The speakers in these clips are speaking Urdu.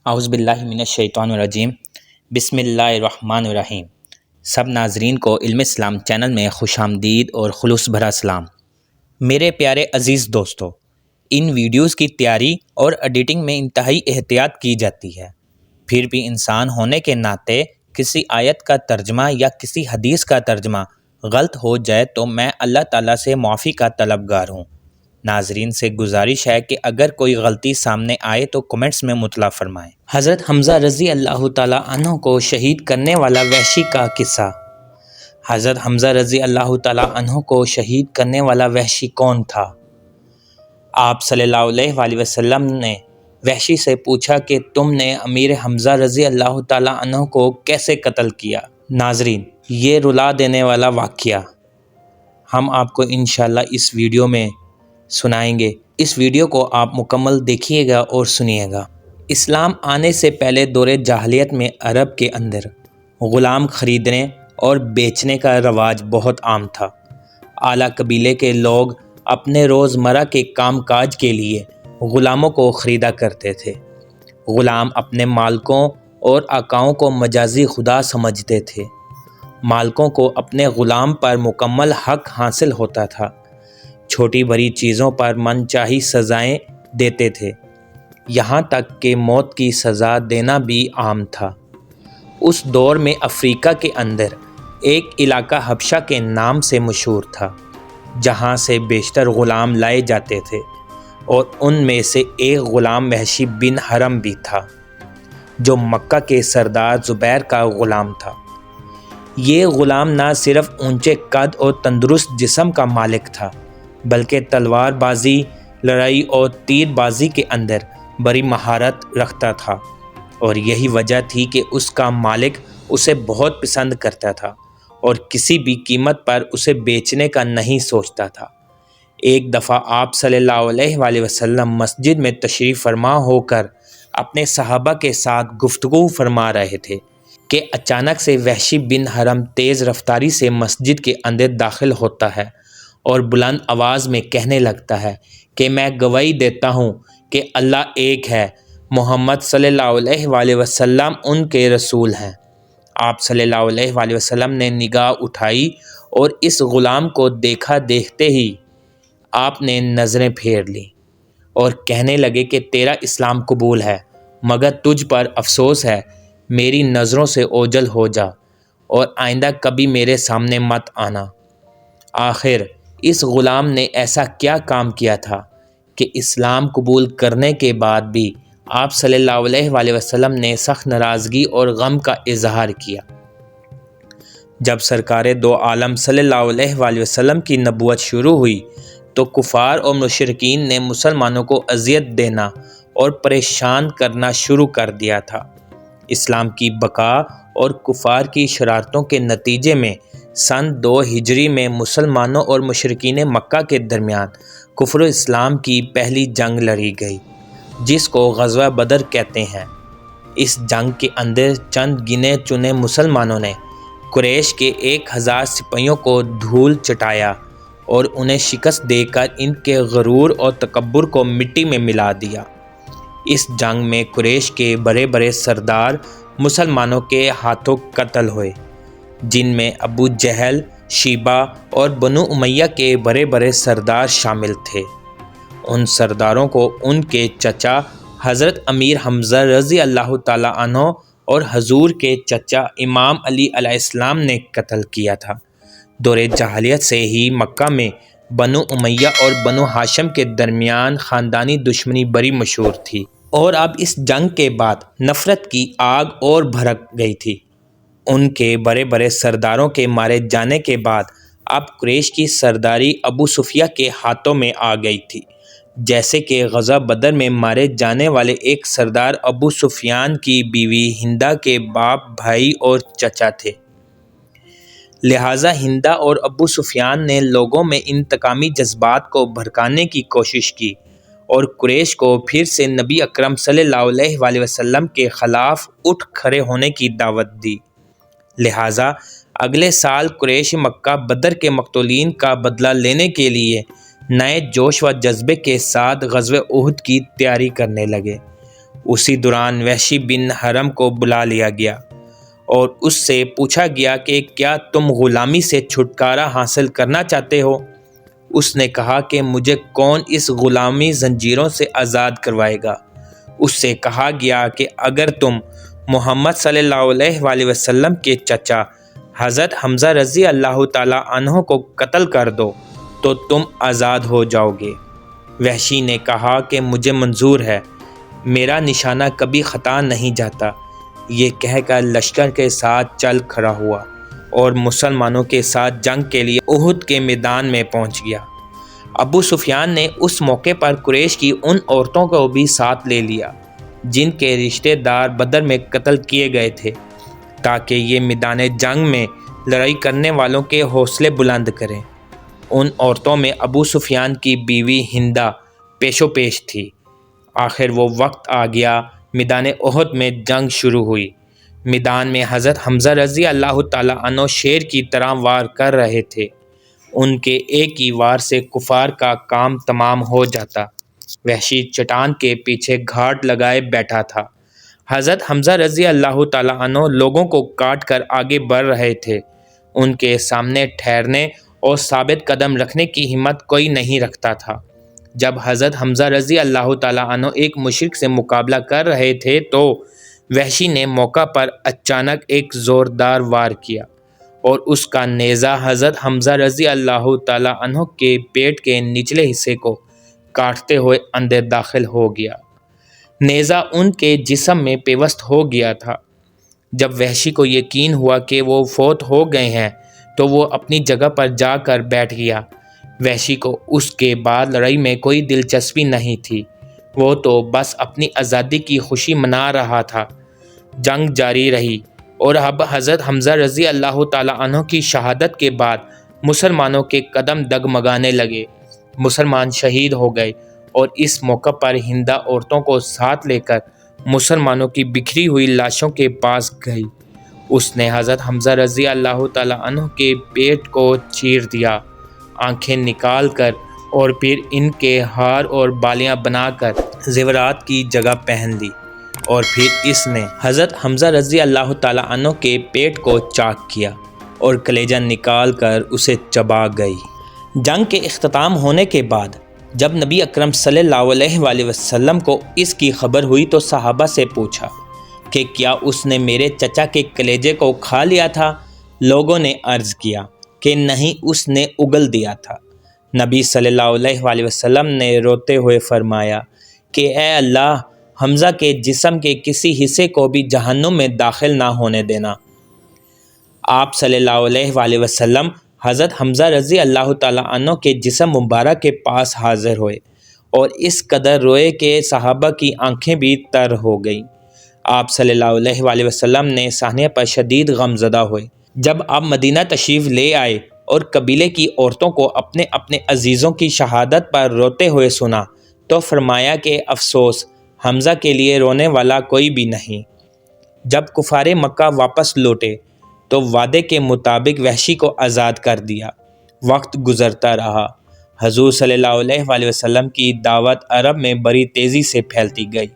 اعوذ باللہ من الشیطان الرجیم بسم اللہ الرحمن الرحیم۔ سب ناظرین کو علم اسلام چینل میں خوش آمدید اور خلوص بھرا سلام۔ میرے پیارے عزیز دوستو، ان ویڈیوز کی تیاری اور ایڈیٹنگ میں انتہائی احتیاط کی جاتی ہے، پھر بھی انسان ہونے کے ناطے کسی آیت کا ترجمہ یا کسی حدیث کا ترجمہ غلط ہو جائے تو میں اللہ تعالیٰ سے معافی کا طلبگار ہوں۔ ناظرین سے گزارش ہے کہ اگر کوئی غلطی سامنے آئے تو کمنٹس میں مطلع فرمائیں۔ حضرت حمزہ رضی اللہ تعالیٰ عنہ کو شہید کرنے والا وحشی کا قصہ۔ حضرت حمزہ رضی اللہ تعالیٰ عنہ کو شہید کرنے والا وحشی کون تھا؟ آپ صلی اللہ علیہ وآلہ وسلم نے وحشی سے پوچھا کہ تم نے امیر حمزہ رضی اللہ تعالیٰ عنہ کو کیسے قتل کیا؟ ناظرین، یہ رلا دینے والا واقعہ ہم آپ کو انشاءاللہ اس ویڈیو میں سنائیں گے۔ اس ویڈیو کو آپ مکمل دیکھیے گا اور سنیے گا۔ اسلام آنے سے پہلے دور جاہلیت میں عرب کے اندر غلام خریدنے اور بیچنے کا رواج بہت عام تھا۔ اعلیٰ قبیلے کے لوگ اپنے روزمرہ کے کام کاج کے لیے غلاموں کو خریدا کرتے تھے۔ غلام اپنے مالکوں اور آقاؤں کو مجازی خدا سمجھتے تھے۔ مالکوں کو اپنے غلام پر مکمل حق حاصل ہوتا تھا۔ چھوٹی بڑی چیزوں پر من چاہی سزائیں دیتے تھے، یہاں تک کہ موت کی سزا دینا بھی عام تھا۔ اس دور میں افریقہ کے اندر ایک علاقہ حبشہ کے نام سے مشہور تھا، جہاں سے بیشتر غلام لائے جاتے تھے، اور ان میں سے ایک غلام وحشی بن حرب بھی تھا، جو مکہ کے سردار زبیر کا غلام تھا۔ یہ غلام نہ صرف اونچے قد اور تندرست جسم کا مالک تھا، بلکہ تلوار بازی، لڑائی اور تیر بازی کے اندر بڑی مہارت رکھتا تھا، اور یہی وجہ تھی کہ اس کا مالک اسے بہت پسند کرتا تھا اور کسی بھی قیمت پر اسے بیچنے کا نہیں سوچتا تھا۔ ایک دفعہ آپ صلی اللہ علیہ وآلہ وسلم مسجد میں تشریف فرما ہو کر اپنے صحابہ کے ساتھ گفتگو فرما رہے تھے کہ اچانک سے وحشی بن حرب تیز رفتاری سے مسجد کے اندر داخل ہوتا ہے اور بلند آواز میں کہنے لگتا ہے کہ میں گواہی دیتا ہوں کہ اللہ ایک ہے، محمد صلی اللہ علیہ وآلہ وسلم ان کے رسول ہیں۔ آپ صلی اللہ علیہ وآلہ وسلم نے نگاہ اٹھائی اور اس غلام کو دیکھا۔ دیکھتے ہی آپ نے نظریں پھیر لیں اور کہنے لگے کہ تیرا اسلام قبول ہے، مگر تجھ پر افسوس ہے، میری نظروں سے اوجھل ہو جا اور آئندہ کبھی میرے سامنے مت آنا۔ آخر اس غلام نے ایسا کیا کام کیا تھا کہ اسلام قبول کرنے کے بعد بھی آپ صلی اللہ علیہ وآلہ وسلم نے سخت ناراضگی اور غم کا اظہار کیا؟ جب سرکار دو عالم صلی اللہ علیہ وآلہ وسلم کی نبوت شروع ہوئی تو کفار اور مشرکین نے مسلمانوں کو اذیت دینا اور پریشان کرنا شروع کر دیا تھا۔ اسلام کی بقا اور کفار کی شرارتوں کے نتیجے میں سن 2 ہجری میں مسلمانوں اور مشرکین مکہ کے درمیان کفر و اسلام کی پہلی جنگ لڑی گئی، جس کو غزوہ بدر کہتے ہیں۔ اس جنگ کے اندر چند گنے چنے مسلمانوں نے قریش کے 1000 سپاہیوں کو دھول چٹایا اور انہیں شکست دے کر ان کے غرور اور تکبر کو مٹی میں ملا دیا۔ اس جنگ میں قریش کے بڑے بڑے سردار مسلمانوں کے ہاتھوں قتل ہوئے، جن میں ابو جہل، شیبہ اور بنو امیہ کے بڑے بڑے سردار شامل تھے۔ ان سرداروں کو ان کے چچا حضرت امیر حمزہ رضی اللہ تعالیٰ عنہ اور حضور کے چچا امام علی علیہ السلام نے قتل کیا تھا۔ دور جاہلیت سے ہی مکہ میں بنو امیہ اور بنو ہاشم کے درمیان خاندانی دشمنی بڑی مشہور تھی، اور اب اس جنگ کے بعد نفرت کی آگ اور بھڑک گئی تھی۔ ان کے بڑے بڑے سرداروں کے مارے جانے کے بعد اب قریش کی سرداری ابو سفیہ کے ہاتھوں میں آ گئی تھی، جیسے کہ غزوہ بدر میں مارے جانے والے ایک سردار ابو سفیان کی بیوی ہندہ کے باپ، بھائی اور چچا تھے۔ لہٰذا ہندہ اور ابو سفیان نے لوگوں میں انتقامی جذبات کو بھڑکانے کی کوشش کی اور قریش کو پھر سے نبی اکرم صلی اللہ علیہ وآلہ وسلم کے خلاف اٹھ کھڑے ہونے کی دعوت دی۔ لہٰذا اگلے سال قریش مکہ بدر کے مقتولین کا بدلہ لینے کے لیے نئے جوش و جذبے کے ساتھ غزوہ احد کی تیاری کرنے لگے۔ اسی دوران وحشی بن حرب کو بلا لیا گیا اور اس سے پوچھا گیا کہ کیا تم غلامی سے چھٹکارا حاصل کرنا چاہتے ہو؟ اس نے کہا کہ مجھے کون اس غلامی زنجیروں سے آزاد کروائے گا؟ اس سے کہا گیا کہ اگر تم محمد صلی اللہ علیہ وآلہ وسلم کے چچا حضرت حمزہ رضی اللہ تعالیٰ عنہ کو قتل کر دو تو تم آزاد ہو جاؤ گے۔ وحشی نے کہا کہ مجھے منظور ہے، میرا نشانہ کبھی خطا نہیں جاتا۔ یہ کہہ کر لشکر کے ساتھ چل کھڑا ہوا اور مسلمانوں کے ساتھ جنگ کے لیے احد کے میدان میں پہنچ گیا۔ ابو سفیان نے اس موقع پر قریش کی ان عورتوں کو بھی ساتھ لے لیا جن کے رشتہ دار بدر میں قتل کیے گئے تھے، تاکہ یہ میدان جنگ میں لڑائی کرنے والوں کے حوصلے بلند کریں۔ ان عورتوں میں ابو سفیان کی بیوی ہندہ پیشو پیش تھی۔ آخر وہ وقت آ گیا، میدان احد میں جنگ شروع ہوئی۔ میدان میں حضرت حمزہ رضی اللہ تعالیٰ عنہ شیر کی طرح وار کر رہے تھے۔ ان کے ایک ہی وار سے کفار کا کام تمام ہو جاتا۔ وحشی چٹان کے پیچھے گھاٹ لگائے بیٹھا تھا۔ حضرت حمزہ رضی اللہ تعالیٰ عنہ لوگوں کو کاٹ کر آگے بڑھ رہے تھے۔ ان کے سامنے ٹھہرنے اور ثابت قدم رکھنے کی ہمت کوئی نہیں رکھتا تھا۔ جب حضرت حمزہ رضی اللہ تعالیٰ عنہ ایک مشرک سے مقابلہ کر رہے تھے تو وحشی نے موقع پر اچانک ایک زوردار وار کیا اور اس کا نیزہ حضرت حمزہ رضی اللہ تعالیٰ عنہ کے پیٹ کے نچلے حصے کو کاٹتے ہوئے اندر داخل ہو گیا۔ نیزہ ان کے جسم میں پیوست ہو گیا تھا۔ جب وحشی کو یقین ہوا کہ وہ فوت ہو گئے ہیں تو وہ اپنی جگہ پر جا کر بیٹھ گیا۔ وحشی کو اس کے بعد لڑائی میں کوئی دلچسپی نہیں تھی، وہ تو بس اپنی آزادی کی خوشی منا رہا تھا۔ جنگ جاری رہی اور اب حضرت حمزہ رضی اللہ تعالیٰ عنہ کی شہادت کے بعد مسلمانوں کے قدم ڈگمگانے لگے۔ مسلمان شہید ہو گئے اور اس موقع پر ہندہ عورتوں کو ساتھ لے کر مسلمانوں کی بکھری ہوئی لاشوں کے پاس گئی۔ اس نے حضرت حمزہ رضی اللہ تعالیٰ عنہ کے پیٹ کو چیر دیا، آنکھیں نکال کر اور پھر ان کے ہار اور بالیاں بنا کر زیورات کی جگہ پہن لی، اور پھر اس نے حضرت حمزہ رضی اللہ تعالیٰ عنہ کے پیٹ کو چاک کیا اور کلیجہ نکال کر اسے چبا گئی۔ جنگ کے اختتام ہونے کے بعد جب نبی اکرم صلی اللہ علیہ وآلہ وسلم کو اس کی خبر ہوئی تو صحابہ سے پوچھا کہ کیا اس نے میرے چچا کے کلیجے کو کھا لیا تھا؟ لوگوں نے عرض کیا کہ نہیں، اس نے اگل دیا تھا۔ نبی صلی اللہ علیہ وآلہ وسلم نے روتے ہوئے فرمایا کہ اے اللہ، حمزہ کے جسم کے کسی حصے کو بھی جہنم میں داخل نہ ہونے دینا۔ آپ صلی اللہ علیہ وآلہ وسلم حضرت حمزہ رضی اللہ تعالیٰ عنہ کے جسم مبارک کے پاس حاضر ہوئے اور اس قدر روئے کہ صحابہ کی آنکھیں بھی تر ہو گئیں۔ آپ صلی اللہ علیہ وآلہ وسلم نے صحنے پر شدید غم زدہ ہوئے۔ جب آپ مدینہ تشریف لے آئے اور قبیلے کی عورتوں کو اپنے اپنے عزیزوں کی شہادت پر روتے ہوئے سنا تو فرمایا کہ افسوس، حمزہ کے لیے رونے والا کوئی بھی نہیں۔ جب کفار مکہ واپس لوٹے تو وعدے کے مطابق وحشی کو آزاد کر دیا۔ وقت گزرتا رہا، حضور صلی اللہ علیہ وآلہ وسلم کی دعوت عرب میں بڑی تیزی سے پھیلتی گئی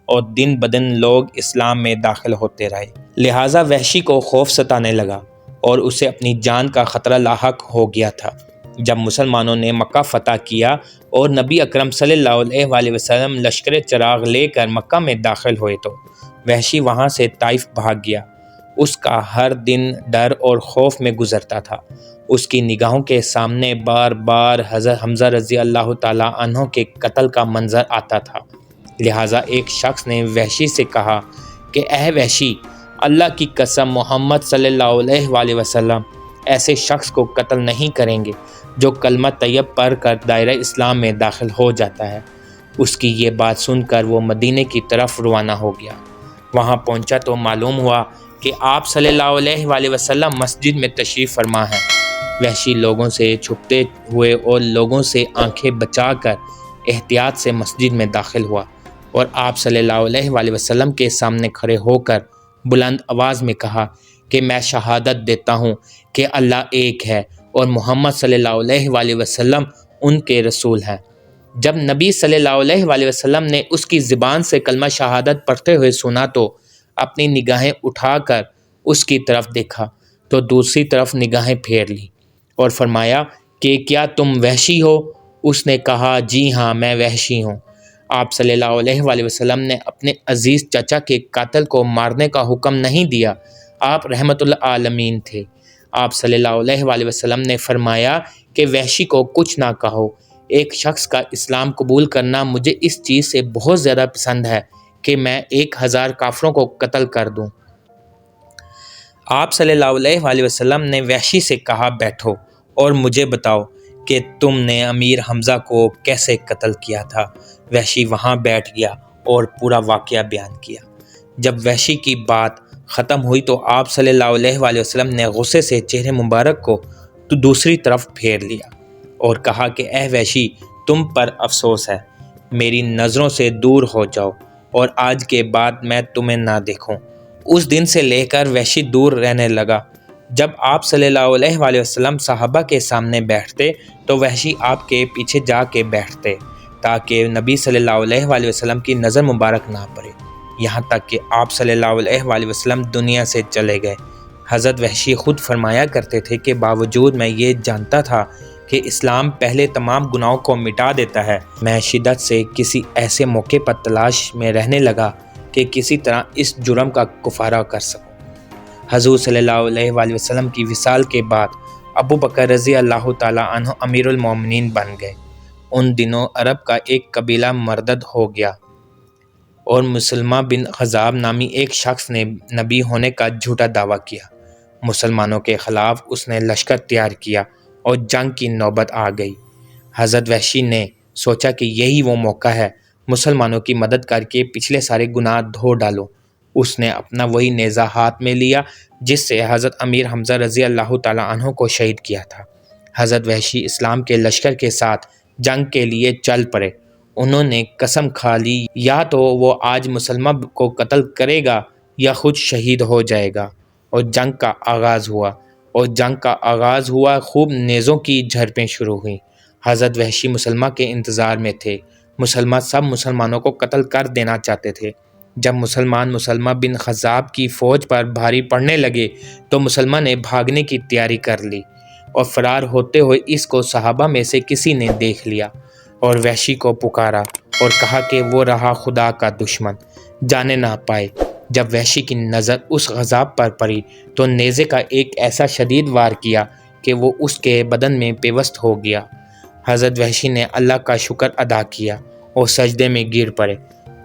اور دن بدن لوگ اسلام میں داخل ہوتے رہے، لہٰذا وحشی کو خوف ستانے لگا اور اسے اپنی جان کا خطرہ لاحق ہو گیا تھا۔ جب مسلمانوں نے مکہ فتح کیا اور نبی اکرم صلی اللہ علیہ وآلہ وسلم لشکر چراغ لے کر مکہ میں داخل ہوئے تو وحشی وہاں سے طائف بھاگ گیا۔ اس کا ہر دن ڈر اور خوف میں گزرتا تھا۔ اس کی نگاہوں کے سامنے بار بار حضرت حمزہ رضی اللہ تعالیٰ عنہ کے قتل کا منظر آتا تھا، لہٰذا ایک شخص نے وحشی سے کہا کہ اے وحشی، اللہ کی قسم، محمد صلی اللہ علیہ وآلہ وسلم ایسے شخص کو قتل نہیں کریں گے جو کلمہ طیب پڑھ کر دائرہ اسلام میں داخل ہو جاتا ہے۔ اس کی یہ بات سن کر وہ مدینے کی طرف روانہ ہو گیا۔ وہاں پہنچا تو معلوم ہوا کہ آپ صلی اللہ علیہ وآلہ وسلم مسجد میں تشریف فرما ہیں۔ وحشی لوگوں سے چھپتے ہوئے اور لوگوں سے آنکھیں بچا کر احتیاط سے مسجد میں داخل ہوا اور آپ صلی اللہ علیہ وآلہ وسلم کے سامنے کھڑے ہو کر بلند آواز میں کہا کہ میں شہادت دیتا ہوں کہ اللہ ایک ہے اور محمد صلی اللہ علیہ وآلہ وسلم ان کے رسول ہیں۔ جب نبی صلی اللہ علیہ وآلہ وسلم نے اس کی زبان سے کلمہ شہادت پڑھتے ہوئے سنا تو اپنی نگاہیں اٹھا کر اس کی طرف دیکھا تو دوسری طرف نگاہیں پھیر لی اور فرمایا کہ کیا تم وحشی ہو؟ اس نے کہا جی ہاں میں وحشی ہوں۔ آپ صلی اللہ علیہ وآلہ وسلم نے اپنے عزیز چچا کے قاتل کو مارنے کا حکم نہیں دیا۔ آپ رحمت للعالمین تھے۔ آپ صلی اللہ علیہ وآلہ وسلم نے فرمایا کہ وحشی کو کچھ نہ کہو۔ ایک شخص کا اسلام قبول کرنا مجھے اس چیز سے بہت زیادہ پسند ہے کہ میں 1000 کافروں کو قتل کر دوں۔ آپ صلی اللہ علیہ وآلہ وسلم نے وحشی سے کہا بیٹھو اور مجھے بتاؤ کہ تم نے امیر حمزہ کو کیسے قتل کیا تھا۔ وحشی وہاں بیٹھ گیا اور پورا واقعہ بیان کیا۔ جب وحشی کی بات ختم ہوئی تو آپ صلی اللہ علیہ وآلہ وسلم نے غصے سے چہرے مبارک کو دوسری طرف پھیر لیا اور کہا کہ اے وحشی تم پر افسوس ہے، میری نظروں سے دور ہو جاؤ اور آج کے بعد میں تمہیں نہ دیکھوں۔ اس دن سے لے کر وحشی دور رہنے لگا۔ جب آپ صلی اللہ علیہ وآلہ وسلم صحابہ کے سامنے بیٹھتے تو وحشی آپ کے پیچھے جا کے بیٹھتے تاکہ نبی صلی اللہ علیہ وآلہ وسلم کی نظر مبارک نہ پڑے، یہاں تک کہ آپ صلی اللہ علیہ وآلہ وسلم دنیا سے چلے گئے۔ حضرت وحشی خود فرمایا کرتے تھے کہ باوجود میں یہ جانتا تھا کہ اسلام پہلے تمام گناہوں کو مٹا دیتا ہے، میں شدت سے کسی ایسے موقع پر تلاش میں رہنے لگا کہ کسی طرح اس جرم کا کفارہ کر سکوں۔ حضور صلی اللہ علیہ وآلہ وسلم کی وصال کے بعد ابو بکر رضی اللہ تعالیٰ عنہ امیر المومنین بن گئے۔ ان دنوں عرب کا ایک قبیلہ مردد ہو گیا اور مسلمہ بن خزاب نامی ایک شخص نے نبی ہونے کا جھوٹا دعویٰ کیا۔ مسلمانوں کے خلاف اس نے لشکر تیار کیا اور جنگ کی نوبت آ گئی۔ حضرت وحشی نے سوچا کہ یہی وہ موقع ہے، مسلمانوں کی مدد کر کے پچھلے سارے گناہ دھو ڈالو۔ اس نے اپنا وہی نیزہ ہاتھ میں لیا جس سے حضرت امیر حمزہ رضی اللہ تعالیٰ عنہ کو شہید کیا تھا۔ حضرت وحشی اسلام کے لشکر کے ساتھ جنگ کے لیے چل پڑے۔ انہوں نے قسم کھا لی یا تو وہ آج مسلمہ کو قتل کرے گا یا خود شہید ہو جائے گا، اور جنگ کا آغاز ہوا۔ خوب نیزوں کی جھڑپیں شروع ہوئیں۔ حضرت وحشی مسلمہ کے انتظار میں تھے۔ مسلمہ سب مسلمانوں کو قتل کر دینا چاہتے تھے۔ جب مسلمہ بن خزاب کی فوج پر بھاری پڑنے لگے تو مسلمہ نے بھاگنے کی تیاری کر لی اور فرار ہوتے ہوئے اس کو صحابہ میں سے کسی نے دیکھ لیا اور وحشی کو پکارا اور کہا کہ وہ رہا خدا کا دشمن، جانے نہ پائے۔ جب وحشی کی نظر اس غضب پر پڑی تو نیزے کا ایک ایسا شدید وار کیا کہ وہ اس کے بدن میں پیوست ہو گیا۔ حضرت وحشی نے اللہ کا شکر ادا کیا اور سجدے میں گر پڑے۔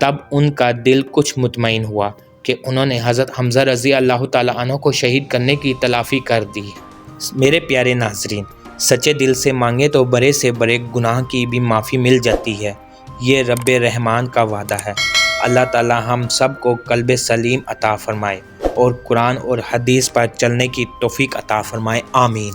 تب ان کا دل کچھ مطمئن ہوا کہ انہوں نے حضرت حمزہ رضی اللہ تعالیٰ عنہ کو شہید کرنے کی تلافی کر دی۔ میرے پیارے ناظرین، سچے دل سے مانگے تو بڑے سے بڑے گناہ کی بھی معافی مل جاتی ہے۔ یہ رب رحمان کا وعدہ ہے۔ اللہ تعالیٰ ہم سب کو قلب سلیم عطا فرمائے اور قرآن اور حدیث پر چلنے کی توفیق عطا فرمائے، آمین۔